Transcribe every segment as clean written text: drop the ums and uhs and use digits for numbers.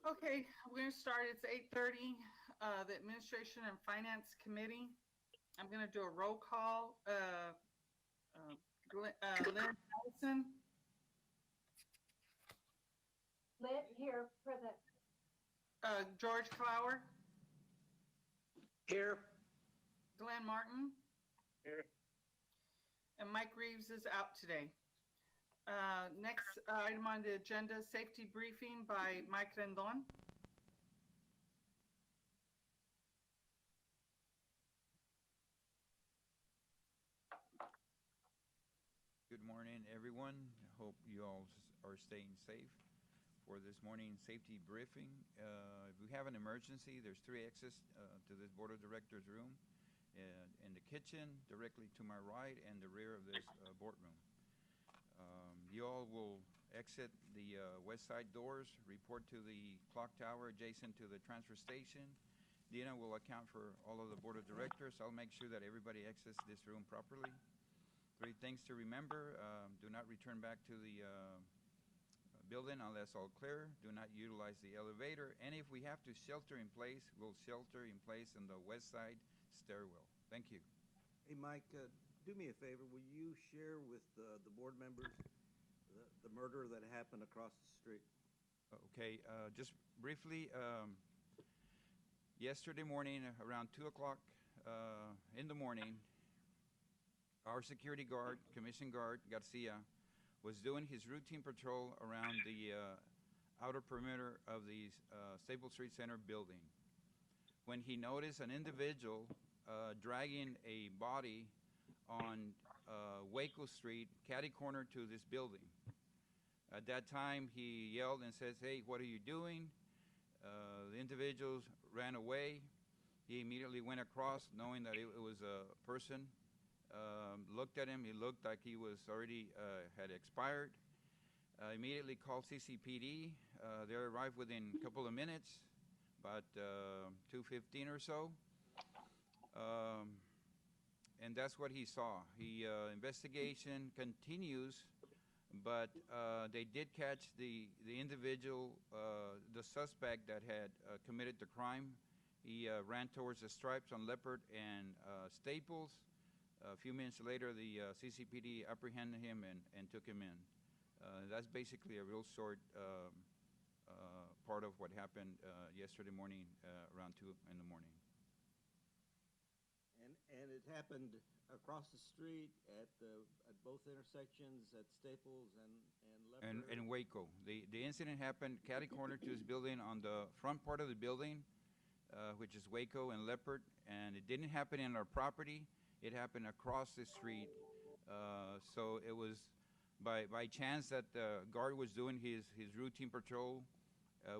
Okay, we're going to start. It's 8:30. The Administration and Finance Committee. I'm going to do a roll call. Lynn Allison, Lynn here, present. George Clower, Here. Glenn Martin, Here. and Mike Reeves is out today. Next item on the agenda, safety briefing by Mike Rendon. Good morning, everyone. I hope you all are staying safe for this morning's safety briefing. If we have an emergency, there's 3 exits to this Board of Directors room, in the kitchen, directly to my right, and the rear of this boardroom. You all will exit the west side doors, report to the clock tower adjacent to the transfer station. Dina will account for all of the Board of Directors. I'll make sure that everybody exits this room properly. 3 things to remember. Do not return back to the building unless all clear. Do not utilize the elevator. And if we have to shelter in place, we'll shelter in place in the west side stairwell. Thank you. Hey, Mike, do me a favor. Will you share with the board members the murder that happened across the street? Okay, just briefly, yesterday morning around 2 o'clock in the morning, our security guard, Commission Guard Garcia, was doing his routine patrol around the outer perimeter of the Staples Street Center building when he noticed an individual dragging a body on Waco Street, catty corner to this building. At that time, he yelled and says, "Hey, what are you doing?" The individuals ran away. He immediately went across, knowing that it was a person. Looked at him. He looked like he was already had expired. Immediately called CCPD. They arrived within a couple of minutes, about 2:15 or so. And that's what he saw. Investigation continues, but they did catch the individual, the suspect that had committed the crime. He ran towards the stripes on Leopard and Staples. A few minutes later, the CCPD apprehended him and took him in. That's basically a real short part of what happened yesterday morning around 2 in the morning. And it happened across the street at both intersections at Staples and Leopard. And Waco. The incident happened catty corner to his building on the front part of the building, which is Waco and Leopard, and it didn't happen in our property. It happened across the street. So it was by chance that the guard was doing his routine patrol,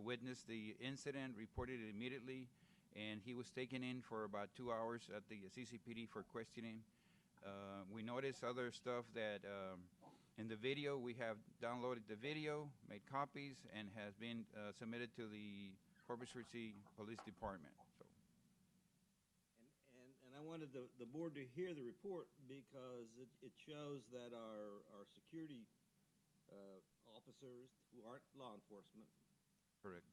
witnessed the incident, reported it immediately, and he was taken in for about 2 hours at the CCPD for questioning. We noticed other stuff that in the video, we have downloaded the video, made copies, and has been submitted to the Corpus Christi Police Department. So. And I wanted the board to hear the report because it shows that our security officers who aren't law enforcement Correct.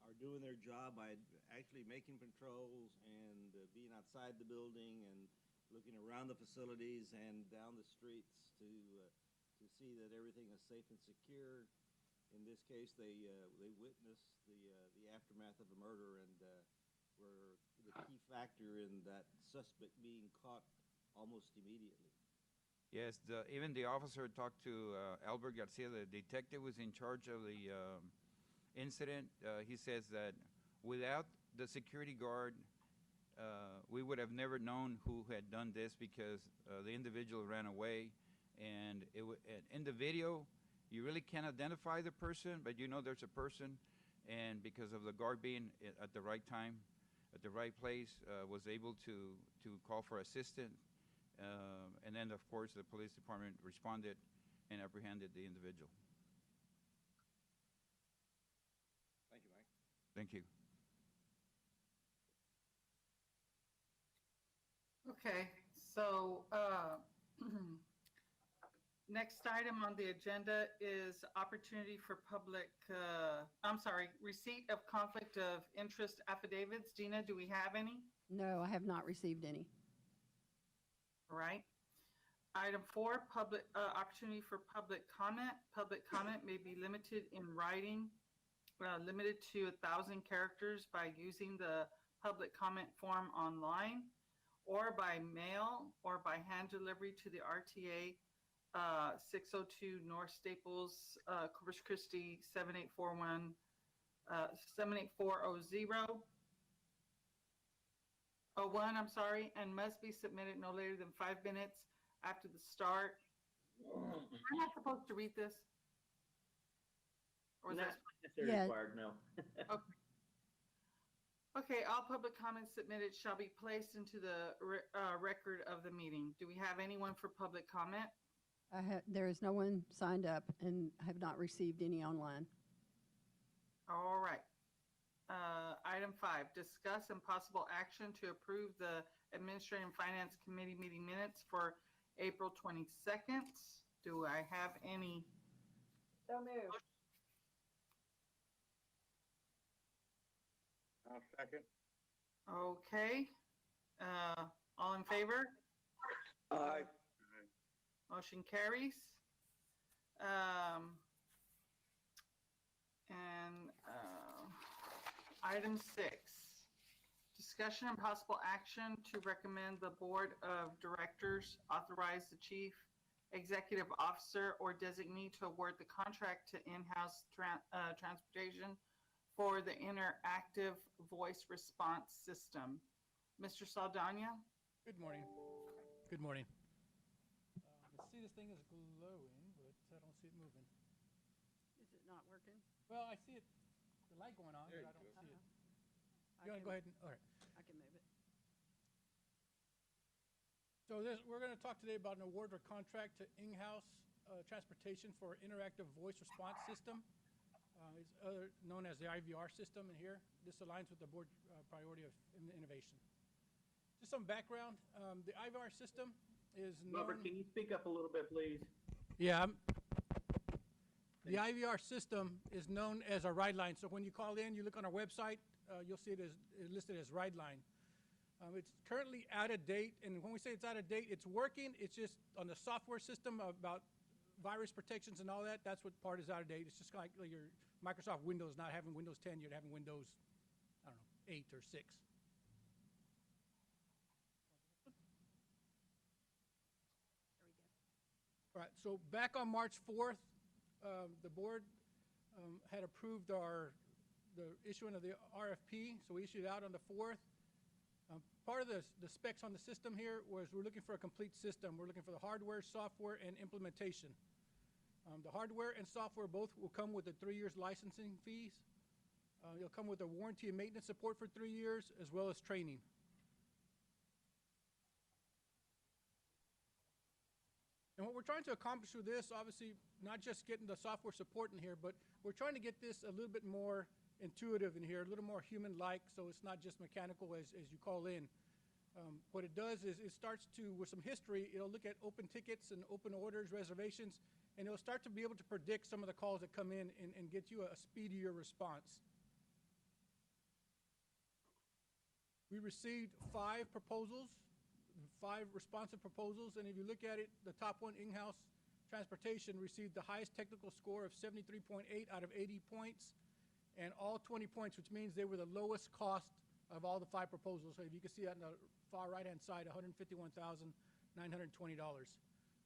Are doing their job by actually making patrols and being outside the building and looking around the facilities and down the streets to see that everything is safe and secure. In this case, they witnessed the aftermath of a murder and were the key factor in that suspect being caught almost immediately. Yes, even the officer talked to Albert Garcia, the detective was in charge of the incident. He says that without the security guard, we would have never known who had done this because the individual ran away. And in the video, you really can't identify the person, but you know there's a person. And because of the guard being at the right time, at the right place, was able to call for assistance. And then, of course, the police department responded and apprehended the individual. Thank you, Mike. Thank you. Okay, so Next item on the agenda is opportunity for public, receipt of conflict of interest affidavits. Dina, do we have any? No, I have not received any. All right. Item 4, opportunity for public comment. Public comment may be limited in writing, limited to 1,000 characters by using the public comment form online or by mail or by hand delivery to the RTA 602 North Staples, Corpus Christi 78410, and must be submitted no later than 5 minutes after the start. I'm not supposed to read this? Or is That's that? not necessarily Yeah. required, no. Okay. Okay, all public comments submitted shall be placed into the record of the meeting. Do we have anyone for public comment? There is no one signed up and have not received any online. All right. Item 5, discuss and possible action to approve the Administrative and Finance Committee meeting minutes for April 22nd. Do I have any? So moved. I'll second. Okay. All in favor? Aye. Motion carries. Item 6, discussion and possible action to recommend the Board of Directors authorize the Chief Executive Officer or designee to award the contract to in-house transportation for the interactive voice response system. Mr. Saldana? Good morning. Good morning. I see this thing is glowing, but I don't see it moving. Is it not working? Well, I see it, the light going on, There but I you don't go. see it. You want to go ahead and, all right. I can move it. So we're going to talk today about an award or contract to in-house transportation for interactive voice response system. It's known as the IVR system in here. This aligns with the board priority of innovation. Just some background. The IVR system is known... Robert, can you speak up a little bit, please? Yeah. The IVR system is known as a ride line. So when you call in, you look on our website, you'll see it as listed as ride line. It's currently out of date, and when we say it's out of date, it's working. It's just on the software system about virus protections and all that. That's what part is out of date. It's just like your Microsoft Windows not having Windows 10, you're having Windows, I don't know, 8 or 6. All right, so back on March 4th, the board had approved the issuing of the RFP, so we issued it out on the 4th. Part of the specs on the system here was we're looking for a complete system. We're looking for the hardware, software, and implementation. The hardware and software both will come with the 3 years licensing fees. It'll come with a warranty and maintenance support for 3 years, as well as training. And what we're trying to accomplish with this, obviously, not just getting the software support in here, but we're trying to get this a little bit more intuitive in here, a little more human-like, so it's not just mechanical as you call in. What it does is it starts to, with some history, it'll look at open tickets and open orders, reservations, and it'll start to be able to predict some of the calls that come in and get you a speedier response. We received 5 proposals, 5 responsive proposals, and if you look at it, the top one, in-house transportation, received the highest technical score of 73.8 out of 80 points, and all 20 points, which means they were the lowest cost of all the 5 proposals. So if you can see that on the far right-hand side, $151,920.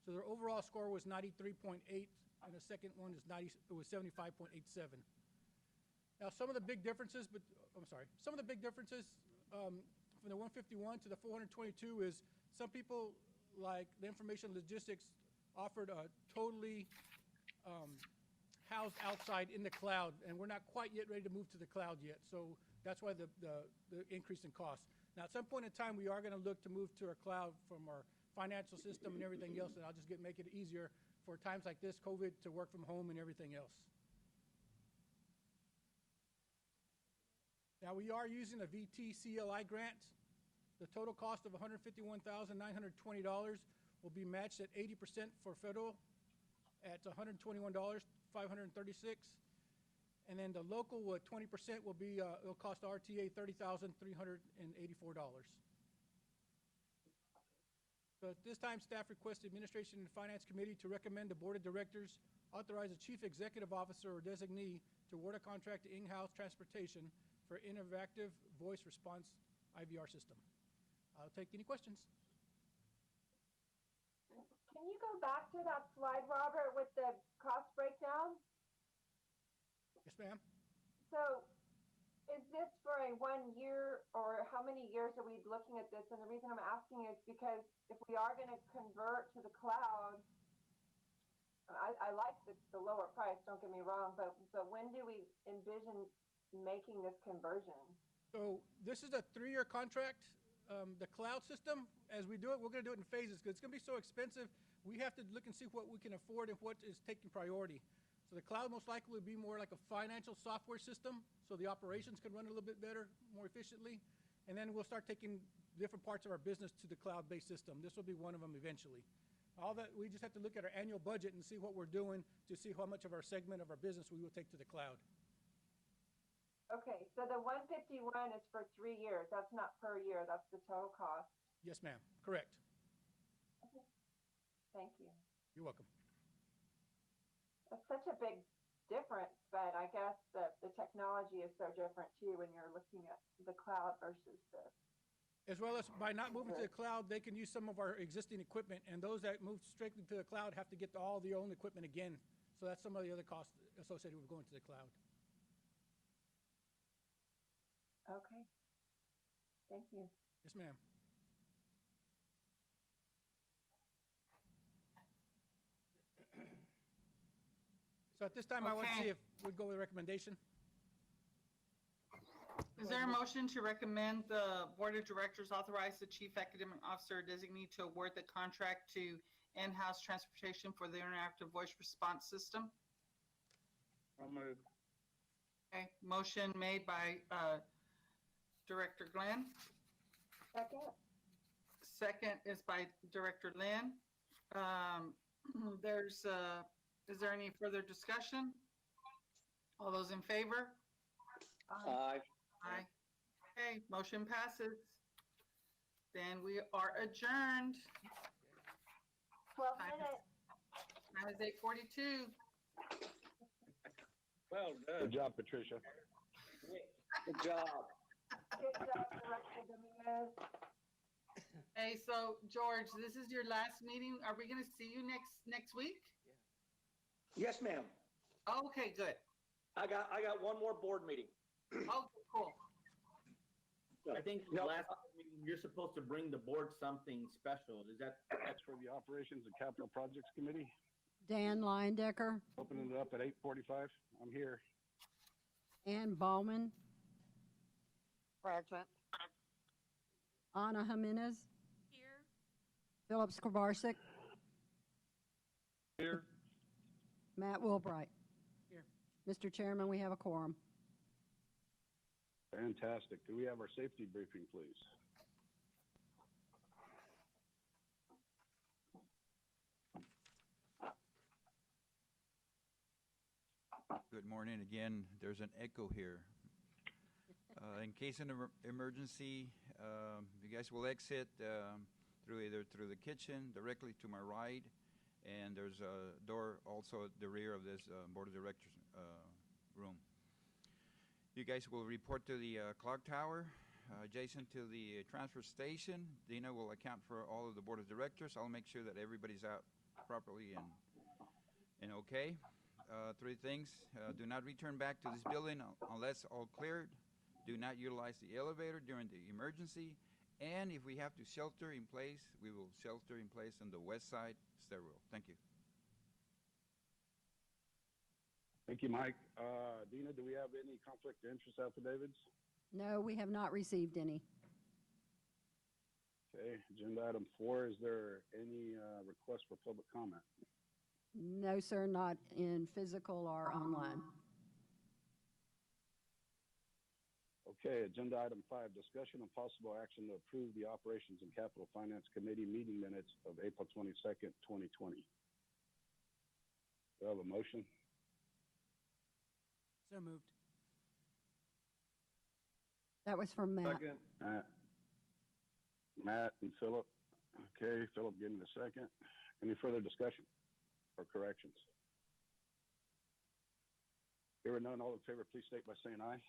So their overall score was 93.8, and the second one is 75.87. Now, some of the big differences, some of the big differences from the 151 to the 422 is some people, like the information logistics, offered a totally housed outside in the cloud, and we're not quite yet ready to move to the cloud yet. So that's why the increase in cost. Now, at some point in time, we are going to look to move to our cloud from our financial system and everything else, and I'll just make it easier for times like this, COVID, to work from home and everything else. Now, we are using a VT CLI grant. The total cost of $151,920 will be matched at 80% for federal at $121,536. And then the local 20% will be, it'll cost RTA $30,384. So at this time, staff requests the Administration and Finance Committee to recommend the Board of Directors authorize the Chief Executive Officer or designee to award a contract to in-house transportation for interactive voice response IVR system. I'll take any questions. Can you go back to that slide, Robert, with the cost breakdown? Yes, ma'am. So is this for a 1 year, or how many years are we looking at this? And the reason I'm asking is because if we are going to convert to the cloud, I like the lower price, don't get me wrong, but when do we envision making this conversion? So this is a 3-year contract. The cloud system, as we do it, we're going to do it in phases because it's going to be so expensive. We have to look and see what we can afford and what is taking priority. So the cloud most likely will be more like a financial software system, so the operations can run a little bit better, more efficiently. And then we'll start taking different parts of our business to the cloud-based system. This will be one of them eventually. All that, we just have to look at our annual budget and see what we're doing to see how much of our segment of our business we will take to the cloud. Okay, so the 151 is for 3 years. That's not per year. That's the total cost. Yes, ma'am. Correct. Okay. Thank you. You're welcome. That's such a big difference, but I guess the technology is so different too when you're looking at the cloud versus the. As well as by not moving to the cloud, they can use some of our existing equipment, and those that move strictly to the cloud have to get all their own equipment again. So that's some of the other costs associated with going to the cloud. Okay. Thank you. Yes, ma'am. So at this time, I want to see if we'd go with a recommendation. Is there a motion to recommend the Board of Directors authorize the Chief Academic Officer designee to award the contract to in-house transportation for the interactive voice response system? I'll move. Okay, motion made by Director Glenn. Second? Second is by Director Lynn. Is there any further discussion? All those in favor? Aye. Aye. Okay, motion passes. Then we are adjourned. 12 Time is- minutes. Time is 8:42. Well Good done. job, Patricia. Good job. Good job, Director Dominguez. Hey, so George, this is your last meeting. Are we gonna see you next week? Yes, ma'am. Okay, good. I got one more board meeting. Okay, cool. I think No, last meeting, you're supposed to bring the board something special. Is that? That's for the Operations and Capital Projects Committee. Dan Leindecker, Opening it up at 8:45. I'm here. Ann Ballman, Present. Ana Jimenez. Here. Philip Skrbarsik, Here. Matt Wilbright. Here. Mr. Chairman, we have a quorum. Fantastic. Do we have our safety briefing, please? Good morning again. There's an echo here. In case of an emergency, you guys will exit either through the kitchen, directly to my right, and there's a door also at the rear of this Board of Directors room. You guys will report to the clock tower adjacent to the transfer station. Dina will account for all of the Board of Directors. I'll make sure that everybody's out properly and okay. 3 things. Do not return back to this building unless all cleared. Do not utilize the elevator during the emergency. And if we have to shelter in place, we will shelter in place on the west side stairwell. Thank you. Thank you, Mike. Dina, do we have any conflict of interest affidavits? No, we have not received any. Okay, agenda item 4, is there any request for public comment? No, sir, not in physical or online. Okay, agenda item 5, discussion and possible action to approve the Operations and Capital Finance Committee meeting minutes of April 22nd, 2020. Do I have a motion? So moved. That was from Matt. Second. Matt and Philip. Okay, Philip, give me the second. Any further discussion or corrections? Hearing none, all in favor, please state by saying aye.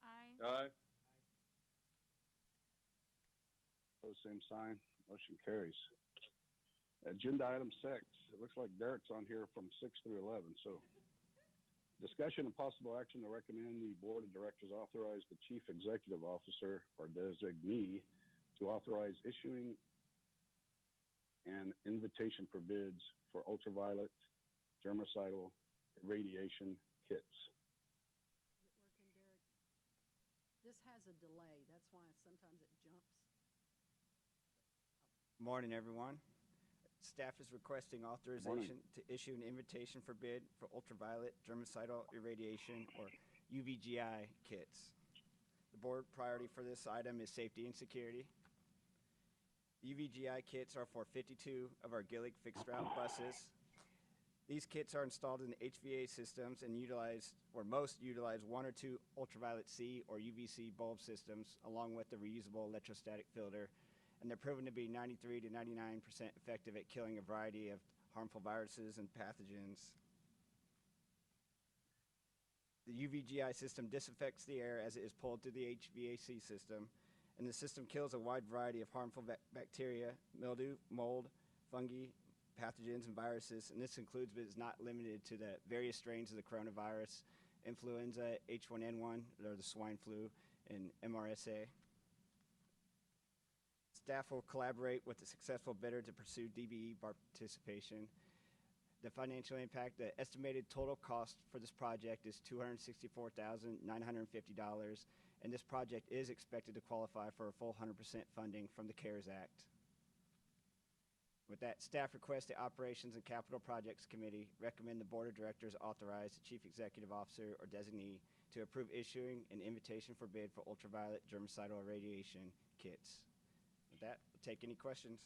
Aye. Aye. Opposed, same sign. Motion carries. Agenda item 6. It looks like Derek's on here from 6 through 11. So, discussion and possible action to recommend the board of directors authorize the chief executive officer or designee to authorize issuing an invitation for bids for ultraviolet germicidal irradiation kits. Is it working, Derek? This has a delay. That's why sometimes it jumps. Morning, everyone. Staff is requesting authorization to issue an invitation for bid for ultraviolet germicidal irradiation, or UVGI, kits. The board priority for this item is safety and security. UVGI kits are for 52 of our Gillig fixed route buses. These kits are installed in the HVA systems and most utilize 1 or 2 ultraviolet C or UVC bulb systems, along with the reusable electrostatic filter, and they're proven to be 93 to 99% effective at killing a variety of harmful viruses and pathogens. The UVGI system disinfects the air as it is pulled through the HVAC system, and the system kills a wide variety of harmful bacteria, mildew, mold, fungi, pathogens, and viruses, and this includes but is not limited to the various strains of the coronavirus, influenza, H1N1, or the swine flu, and MRSA. Staff will collaborate with the successful bidder to pursue DBE participation. The financial impact, the estimated total cost for this project is $264,950, and this project is expected to qualify for a full 100% funding from the CARES Act. With that, staff requests the Operations and Capital Projects Committee recommend the Board of Directors authorize the Chief Executive Officer or designee to approve issuing an invitation for bid for ultraviolet germicidal irradiation kits. With that, we'll take any questions.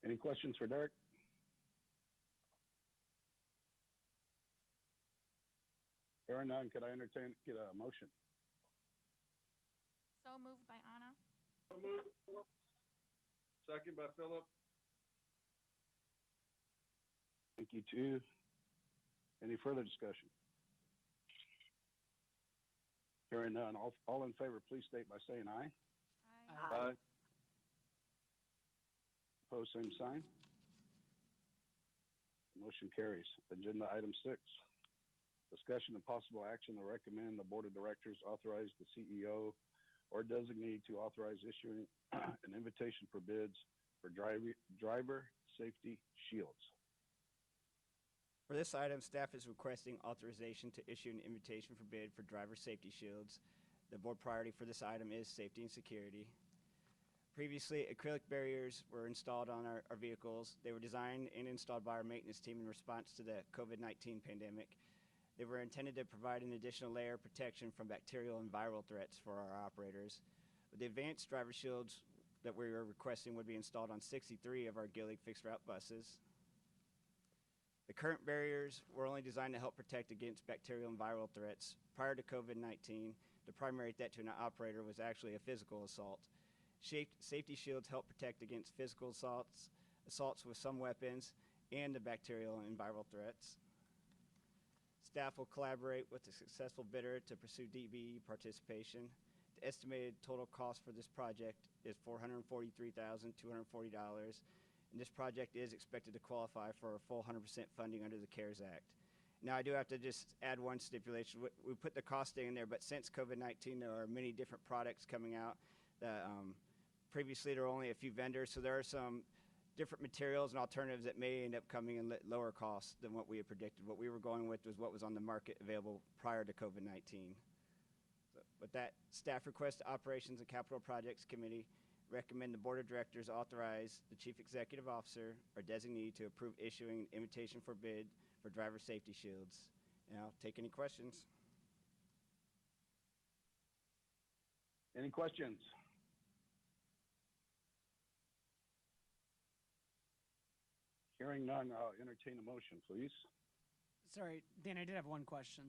Any questions for Derek? Hearing none, could I get a motion? So moved by Anna. So moved. Second by Philip. Thank you, too. Any further discussion? Hearing none, all in favor, please state by saying aye. Aye. Aye. Opposed, same sign. Motion carries. Agenda item 6. Discussion and possible action to recommend the Board of Directors authorize the CEO or designee to authorize issuing an invitation for bids for driver safety shields. For this item, staff is requesting authorization to issue an invitation for bid for driver safety shields. The board priority for this item is safety and security. Previously, acrylic barriers were installed on our vehicles. They were designed and installed by our maintenance team in response to the COVID-19 pandemic. They were intended to provide an additional layer of protection from bacterial and viral threats for our operators. The advanced driver shields that we are requesting would be installed on 63 of our Gillig fixed route buses. The current barriers were only designed to help protect against bacterial and viral threats. Prior to COVID-19, the primary threat to an operator was actually a physical assault. Safety shields help protect against physical assaults with some weapons, and the bacterial and viral threats. Staff will collaborate with the successful bidder to pursue DBE participation. The estimated total cost for this project is $443,240, and this project is expected to qualify for a full 100% funding under the CARES Act. Now, I do have to just add one stipulation. We put the costing in there, but since COVID-19, there are many different products coming out. Previously, there were only a few vendors, so there are some different materials and alternatives that may end up coming in lower cost than what we had predicted. What we were going with was what was on the market available prior to COVID-19. So with that, staff requests the Operations and Capital Projects Committee recommend the Board of Directors authorize the Chief Executive Officer or designee to approve issuing an invitation for bid for driver safety shields. And I'll take any questions. Any questions? Hearing none, I'll entertain a motion, please. Sorry, Dan, I did have one question.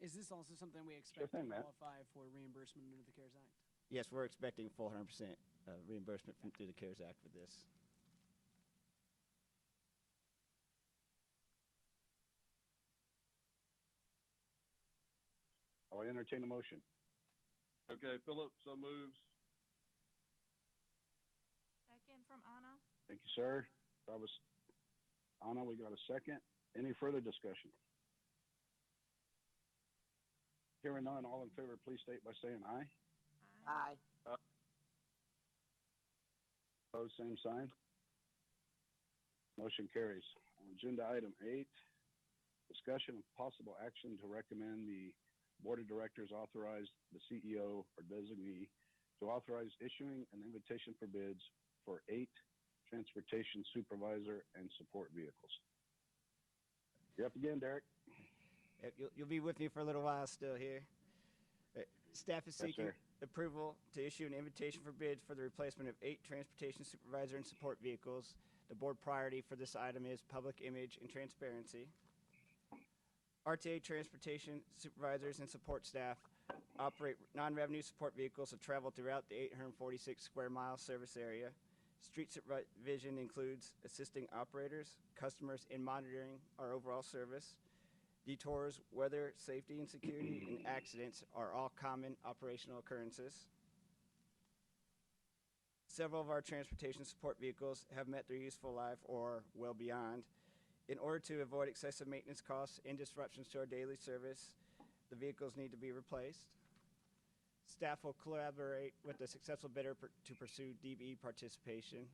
Is this also something we expect thing, to Matt. qualify for reimbursement under the CARES Act? Yes, we're expecting full 100% reimbursement through the CARES Act with this. I'll entertain a motion. Okay, Philip, so moves. Second from Anna. Thank you, sir. That was Anna. We got a second. Any further discussion? Hearing none, all in favor, please state by saying aye. Aye. Opposed, same sign. Motion carries. Agenda item 8, discussion of possible action to recommend the Board of Directors authorize the CEO or designee to authorize issuing an invitation for bids for 8 transportation supervisor and support vehicles. You're up again, Derek. You'll be with me for a little while still here. Staff is Yes, seeking sir. approval to issue an invitation for bids for the replacement of 8 transportation supervisor and support vehicles. The board priority for this item is public image and transparency. RTA transportation supervisors and support staff operate non-revenue support vehicles that travel throughout the 846 square mile service area. Street supervision includes assisting operators, customers in monitoring our overall service. Detours, weather, safety and security, and accidents are all common operational occurrences. Several of our transportation support vehicles have met their useful life or well beyond. In order to avoid excessive maintenance costs and disruptions to our daily service, the vehicles need to be replaced. Staff will collaborate with the successful bidder to pursue DBE participation.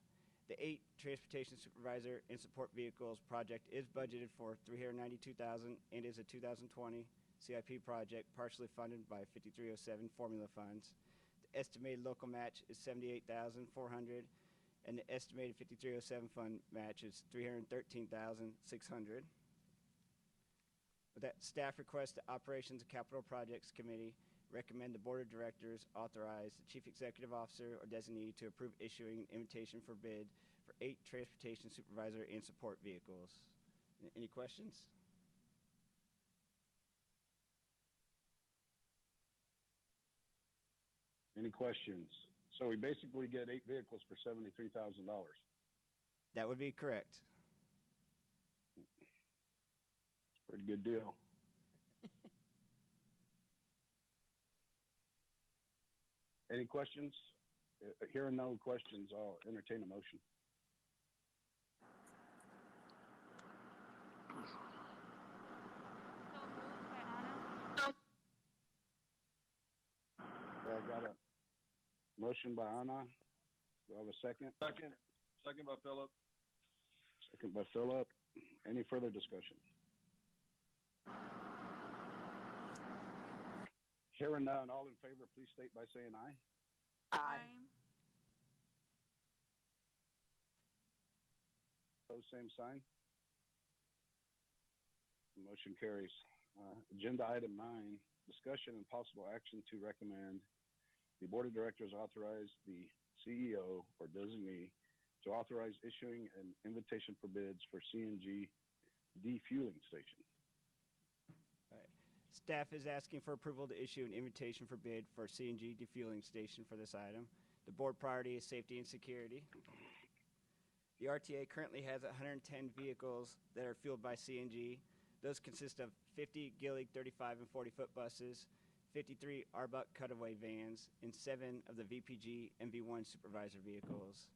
The 8 transportation supervisor and support vehicles project is budgeted for $392,000 and is a 2020 CIP project partially funded by 5307 formula funds. The estimated local match is $78,400 and the estimated 5307 fund match is $313,600. With that, staff requests the Operations and Capital Projects Committee recommend the Board of Directors authorize the Chief Executive Officer or designee to approve issuing an invitation for bid for 8 transportation supervisor and support vehicles. Any questions? Any questions? So we basically get 8 vehicles for $73,000. That would be correct. Pretty good deal. Any questions? Hearing no questions, I'll entertain a motion. So moved by Anna. I got a motion by Anna. Do I have a second? Second by Philip. Second by Philip. Any further discussion? Hearing none, all in favor, please state by saying aye. Aye. Pose same sign. Motion carries. Agenda item 9, discussion and possible action to recommend the Board of Directors authorize the CEO or designee to authorize issuing an invitation for bids for CNG defueling station. Staff is asking for approval to issue an invitation for bid for CNG defueling station for this item. The board priority is safety and security. The RTA currently has 110 vehicles that are fueled by CNG. Those consist of 50 Gillig 35 and 40-foot buses, 53 Arbuck cutaway vans, and 7 of the VPG MV1 supervisor vehicles.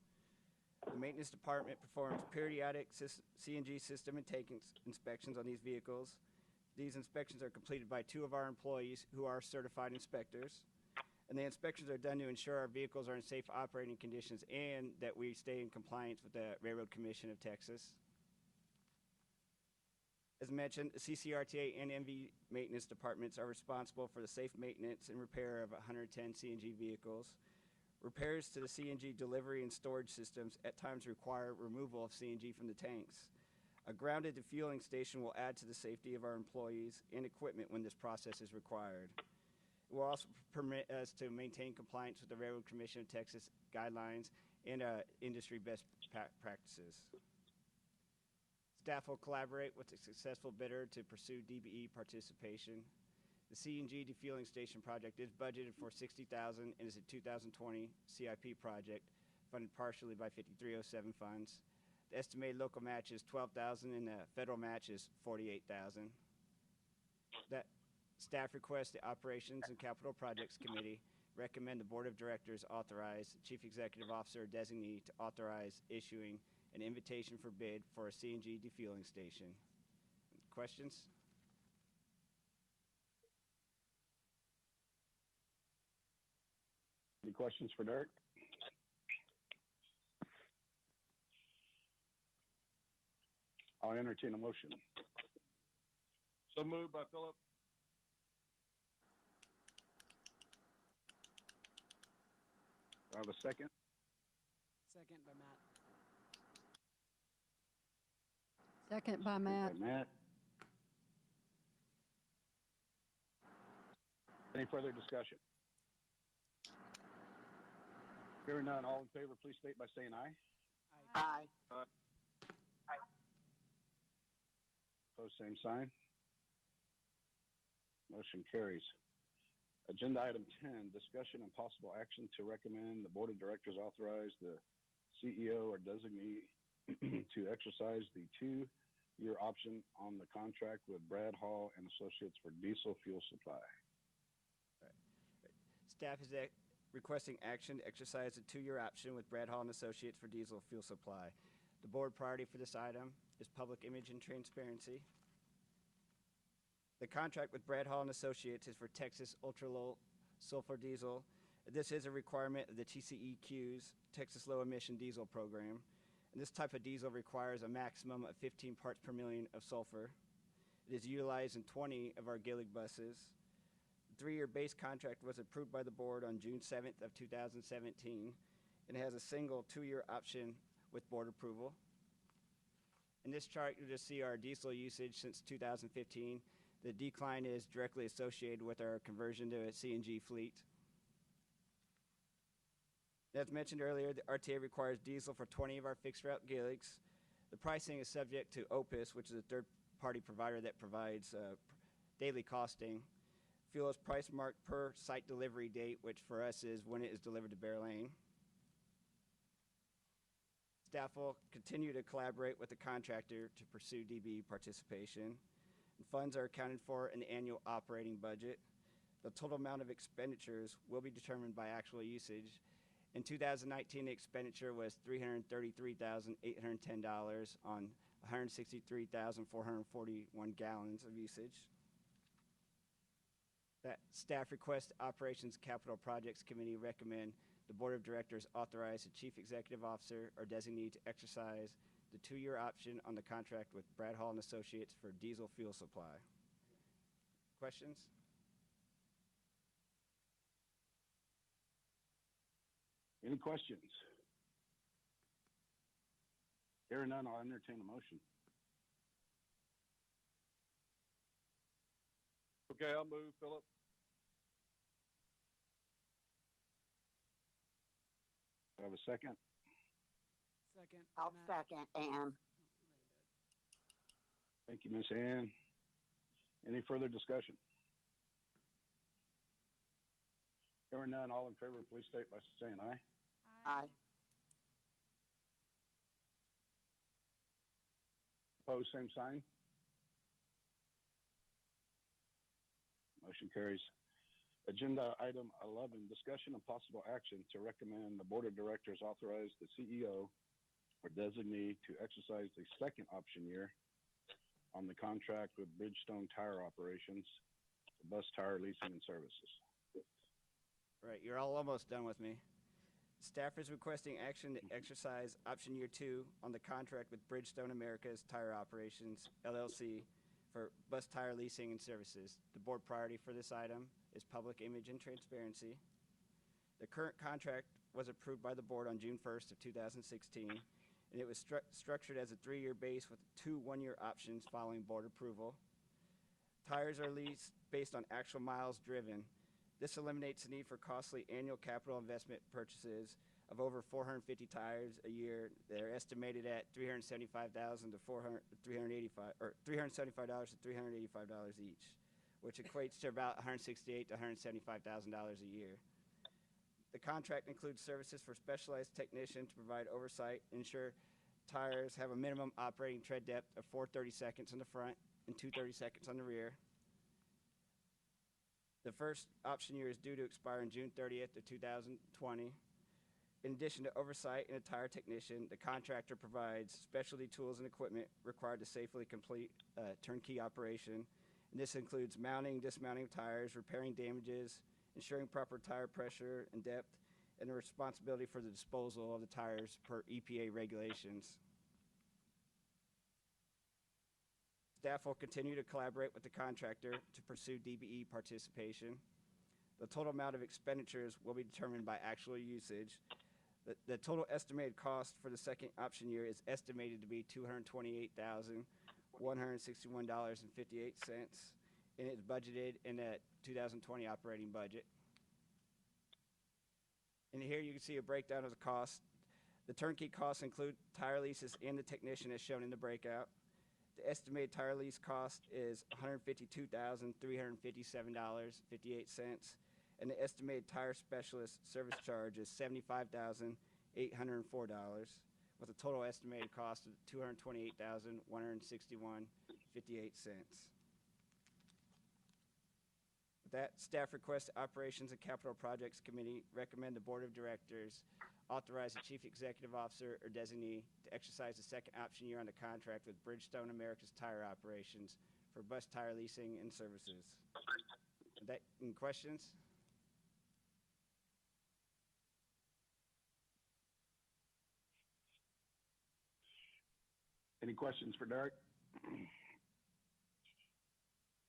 The maintenance department performs periodic CNG system and tank inspections on these vehicles. These inspections are completed by 2 of our employees who are certified inspectors. And the inspections are done to ensure our vehicles are in safe operating conditions and that we stay in compliance with the Railroad Commission of Texas. As mentioned, the CCRTA and MV maintenance departments are responsible for the safe maintenance and repair of 110 CNG vehicles. Repairs to the CNG delivery and storage systems at times require removal of CNG from the tanks. A grounded defueling station will add to the safety of our employees and equipment when this process is required. It will also permit us to maintain compliance with the Railroad Commission of Texas guidelines and industry best practices. Staff will collaborate with the successful bidder to pursue DBE participation. The CNG defueling station project is budgeted for $60,000 and is a 2020 CIP project funded partially by 5307 funds. The estimated local match is $12,000 and the federal match is $48,000. That staff requests the Operations and Capital Projects Committee recommend the Board of Directors authorize the Chief Executive Officer designee to authorize issuing an invitation for bid for a CNG defueling station. Questions? Any questions for Derek? I'll entertain a motion. So moved by Philip. Do I have a second? Second by Matt. Second by Matt. Matt. Any further discussion? Hearing none, all in favor, please state by saying aye. Aye. Opposed, same sign. Motion carries. Agenda item 10, discussion and possible action to recommend the Board of Directors authorize the CEO or designee to exercise the 2-year option on the contract with Brad Hall and Associates for diesel fuel supply. Staff is requesting action to exercise a 2-year option with Brad Hall and Associates for diesel fuel supply. The board priority for this item is public image and transparency. The contract with Brad Hall and Associates is for Texas ultra-low sulfur diesel. This is a requirement of the TCEQ's Texas Low Emission Diesel Program. And this type of diesel requires a maximum of 15 parts per million of sulfur. It is utilized in 20 of our Gillig buses. The 3-year base contract was approved by the board on June 7th of 2017 and has a single 2-year option with board approval. In this chart, you'll just see our diesel usage since 2015. The decline is directly associated with our conversion to a CNG fleet. As mentioned earlier, the RTA requires diesel for 20 of our fixed route Gilligs. The pricing is subject to Opus, which is a third-party provider that provides daily costing. Fuel is price marked per site delivery date, which for us is when it is delivered to Bear Lane. Staff will continue to collaborate with the contractor to pursue DBE participation. And funds are accounted for in the annual operating budget. The total amount of expenditures will be determined by actual usage. In 2019, the expenditure was $333,810 on 163,441 gallons of usage. That staff request Operations Capital Projects Committee recommend the Board of Directors authorize the Chief Executive Officer or designee to exercise the 2-year option on the contract with Brad Hall and Associates for diesel fuel supply. Questions? Any questions? Hearing none, I'll entertain a motion. Okay, I'll move, Philip. Do I have a second? Second. I'll Matt. second Ann. Thank you, Ms. Ann. Any further discussion? Hearing none, all in favor, please state by saying aye. Aye. Opposed, same sign. Motion carries. Agenda item 11, discussion and possible action to recommend the Board of Directors authorize the CEO or designee to exercise the 2nd option year on the contract with Bridgestone Tire Operations, bus tire leasing and services. Right, you're all almost done with me. Staff is requesting action to exercise option year 2 on the contract with Bridgestone Americas Tire Operations, LLC, for bus tire leasing and services. The board priority for this item is public image and transparency. The current contract was approved by the board on June 1st of 2016, and it was structured as a 3-year base with 2 1-year options following board approval. Tires are leased based on actual miles driven. This eliminates the need for costly annual capital investment purchases of over 450 tires a year. They're estimated at $375,000 to $385 or $375 to $385 each, which equates to about $168,000 to $175,000 a year. The contract includes services for specialized technicians to provide oversight, ensure tires have a minimum operating tread depth of 4/32 on the front and 2/32 on the rear. The first option year is due to expire on June 30th of 2020. In addition to oversight and a tire technician, the contractor provides specialty tools and equipment required to safely complete turnkey operation. And this includes mounting, dismounting of tires, repairing damages, ensuring proper tire pressure and depth, and the responsibility for the disposal of the tires per EPA regulations. Staff will continue to collaborate with the contractor to pursue DBE participation. The total amount of expenditures will be determined by actual usage. The total estimated cost for the second option year is estimated to be $228,161.58, and it's budgeted in that 2020 operating budget. And here you can see a breakdown of the cost. The turnkey costs include tire leases and the technician as shown in the breakout. The estimated tire lease cost is $152,357.58, and the estimated tire specialist service charge is $75,804, with a total estimated cost of $228,161.58. With that, staff requests the Operations and Capital Projects Committee recommend the Board of Directors authorize the Chief Executive Officer or designee to exercise the second option year on the contract with Bridgestone America's Tire Operations for bus tire leasing and services. Any questions? Any questions for Derek?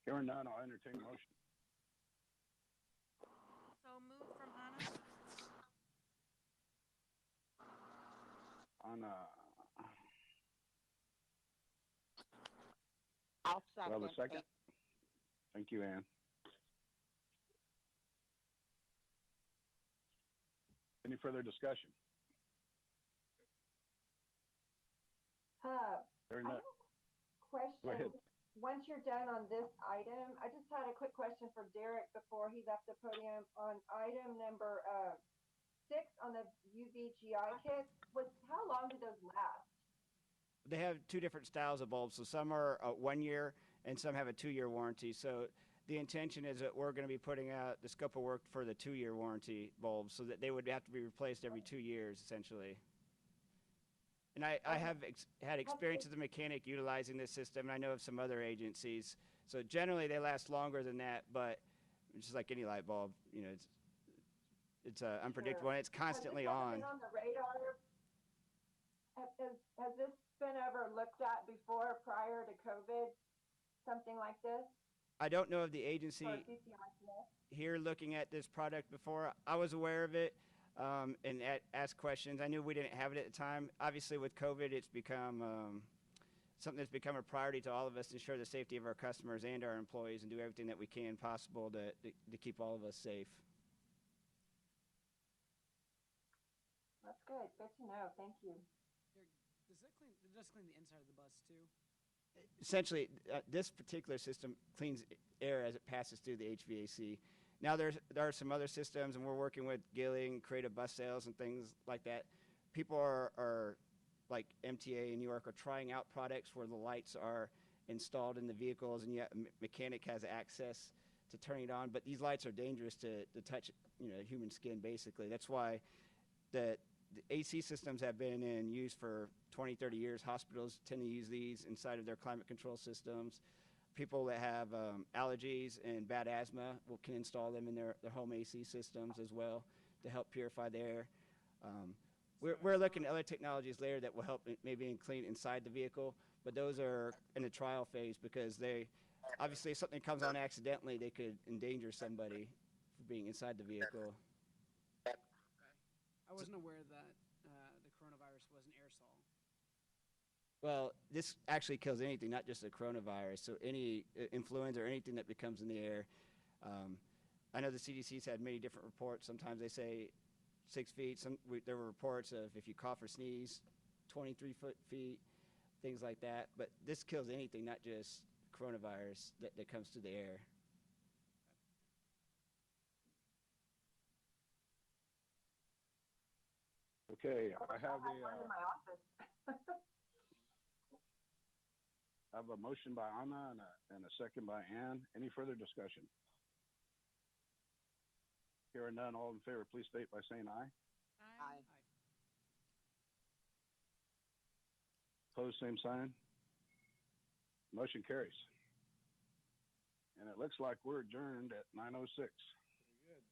Hearing none, I'll entertain a motion. So move from Anna. I'll Do I have a second. second? Thank you, Ann. Any further discussion? Hearing I none. have a question. Go ahead. Once you're done on this item, I just had a quick question for Derek before he left the podium on item number 6 on the UVGI kits. How long do those last? They have two different styles of bulbs. So some are 1 year and some have a 2-year warranty. So the intention is that we're going to be putting out the scope of work for the 2-year warranty bulbs so that they would have to be replaced every 2 years, essentially. And I have had experience as a mechanic utilizing this system, and I know of some other agencies. So generally they last longer than that, but it's just like any light bulb, you know, it's unpredictable and it's constantly on. Been on the radar? Has this been ever looked at before prior to COVID? Something like this? I don't know of the agency For CCIPS? here looking at this product before. I was aware of it and asked questions. I knew we didn't have it at the time. Obviously with COVID, it's become something that's become a priority to all of us to ensure the safety of our customers and our employees and do everything that we can possible to keep all of us safe. That's good. Good to know. Thank you. Does that clean? It does clean the inside of the bus too. Essentially, this particular system cleans air as it passes through the HVAC. Now there are some other systems, and we're working with Gilling, Creative Bus Sales, and things like that. People are like MTA in New York are trying out products where the lights are installed in the vehicles, and yet a mechanic has access to turn it on. But these lights are dangerous to touch, you know, human skin. Basically, that's why the AC systems have been in use for 20, 30 years. Hospitals tend to use these inside of their climate control systems. People that have allergies and bad asthma can install them in their home AC systems as well to help purify the air. We're looking at other technologies later that will help maybe clean inside the vehicle, but those are in the trial phase because obviously if something comes on accidentally, they could endanger somebody for being inside the vehicle. I wasn't aware that the coronavirus was an aerosol. Well, this actually kills anything, not just the coronavirus. So any influenza or anything that becomes in the air. I know the CDC's had many different reports. Sometimes they say 6 feet. There were reports of if you cough or sneeze, 23 feet, things like that. But this kills anything, not just coronavirus that comes through the air. Okay, I have one in my office. I have a motion by Anna and a second by Ann. Any further discussion? Hearing none, all in favor, please state by saying aye. Aye. Opposed, same sign. Motion carries. And it looks like we're adjourned at 9:06.